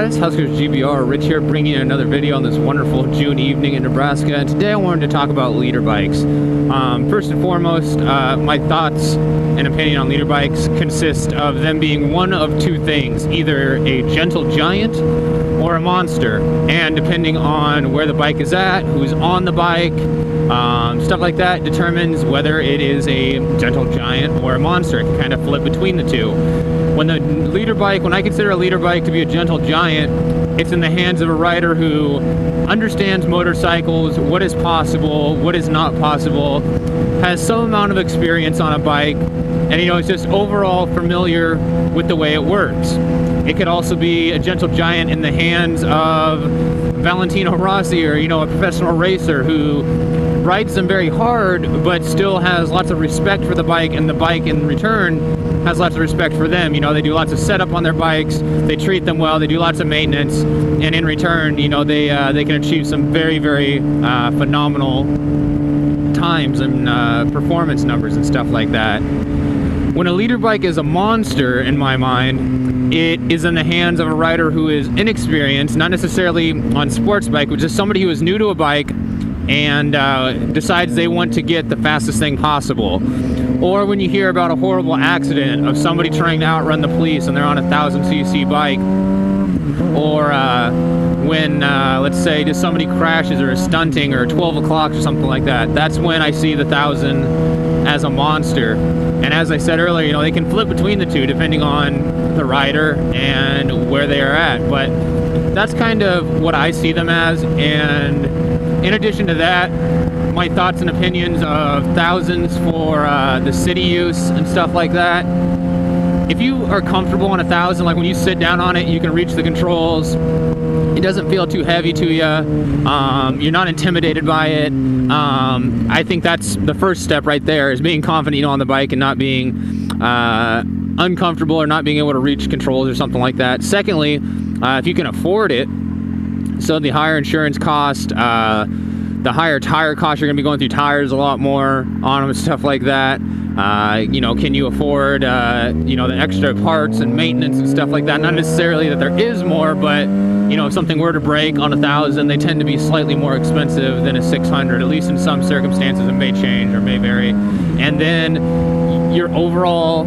guys, HuskerzGBR, Rich here, bringing you another video on this wonderful June evening in Nebraska. And today I wanted to talk about leader bikes. First and foremost, my thoughts and opinion on leader bikes consist of them being one of two things, either a gentle giant or a monster. And depending on where the bike is at, who's on the bike, stuff like that determines whether it is a gentle giant or a monster. It can kind of flip between the two. When I consider a leader bike to be a gentle giant, it's in the hands of a rider who understands motorcycles, what is possible, what is not possible, has some amount of experience on a bike, and is just overall familiar with the way it works. It could also be a gentle giant in the hands of Valentino Rossi, or a professional racer who rides them very hard but still has lots of respect for the bike, and the bike in return has lots of respect for them. They do lots of setup on their bikes, they treat them well, they do lots of maintenance, and in return, they can achieve some very, very phenomenal times and performance numbers and stuff like that. When a leader bike is a monster, in my mind, it is in the hands of a rider who is inexperienced, not necessarily on sports bike, but just somebody who is new to a bike and decides they want to get the fastest thing possible. Or when you hear about a horrible accident of somebody trying to outrun the police and they're on a 1000cc bike, or when, let's say, just somebody crashes or is stunting, or 12 o'clock or something like that, that's when I see the 1000 as a monster. And as I said earlier, they can flip between the two depending on the rider and where they are at. But that's kind of what I see them as. And in addition to that, my thoughts and opinions of 1000s for the city use and stuff like that. If you are comfortable on a 1000, like when you sit down on it, you can reach the controls. It doesn't feel too heavy to you. You're not intimidated by it. I think that's the first step right there, is being confident, on the bike and not being uncomfortable or not being able to reach controls or something like that. Secondly, if you can afford it, so the higher insurance cost, the higher tire cost, you're going to be going through tires a lot more on them and stuff like that. Can you afford, the extra parts and maintenance and stuff like that? Not necessarily that there is more, but, if something were to break on a 1000, they tend to be slightly more expensive than a 600, at least in some circumstances. It may change or may vary. And then your overall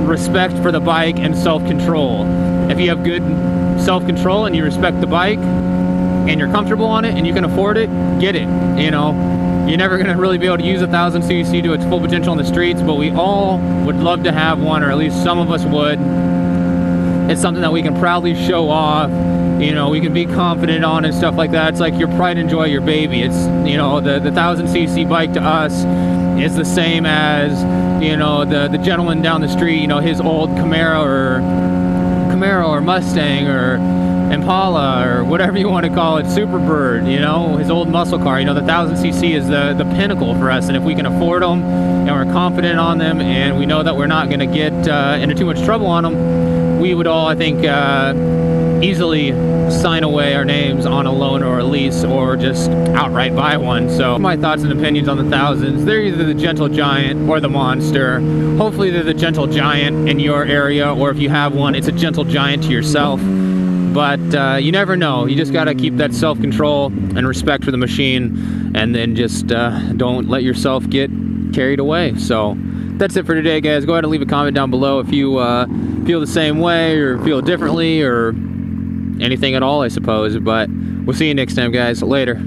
respect for the bike and self-control. If you have good self-control and you respect the bike and you're comfortable on it and you can afford it, get it. You're never going to really be able to use a 1000cc to its full potential on the streets, but we all would love to have one, or at least some of us would. It's something that we can proudly show off, we can be confident on and stuff like that. It's like your pride and joy, your baby. It's, the 1000cc bike to us is the same as, the gentleman down the street, his old Camaro or Mustang or Impala or whatever you want to call it, Superbird, his old muscle car. The 1000cc is the pinnacle for us, and if we can afford them and we're confident on them and we know that we're not going to get into too much trouble on them, we would all, I think, easily sign away our names on a loan or a lease, or just outright buy one. So my thoughts and opinions on the 1000s, they're either the gentle giant or the monster. Hopefully they're the gentle giant in your area, or if you have one, it's a gentle giant to yourself. But you never know. You just got to keep that self-control and respect for the machine, and then just don't let yourself get carried away. So that's it for today, guys. Go ahead and leave a comment down below if you feel the same way or feel differently or anything at all, I suppose. But we'll see you next time, guys. Later.